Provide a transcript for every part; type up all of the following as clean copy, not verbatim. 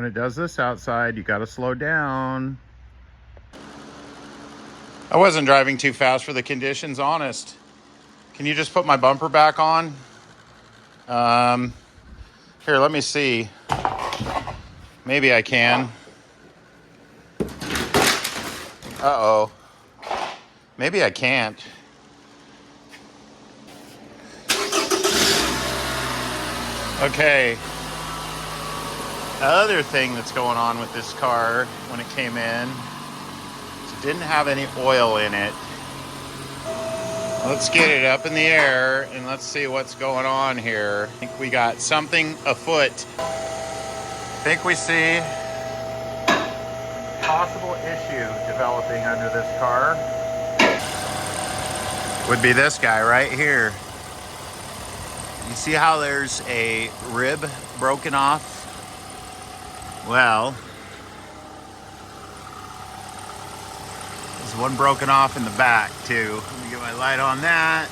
When it does this outside, you gotta slow down. I wasn't driving too fast for the conditions, honest. Can you just put my bumper back on? Here, let me see. Maybe I can. Uh-oh. Maybe I can't. Okay. Other thing that's going on with this car when it came in is it didn't have any oil in it. Let's get it up in the air and let's see what's going on here. I think we got something afoot. I think we see a possible issue developing under this car. Would be this guy right here. You see how there's a rib broken off? Well, there's one broken off in the back too. Let me get my light on that.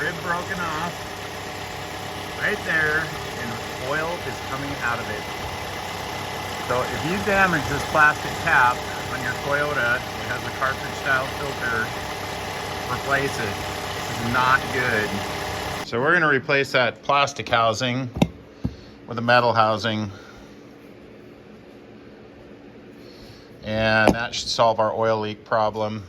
Rib broken off right there, and oil is coming out of it. So if you damage this plastic cap on your Toyota, it has a cartridge style filter, replace it. This is not good. So we're gonna replace that plastic housing with a metal housing, and that should solve our oil leak problem.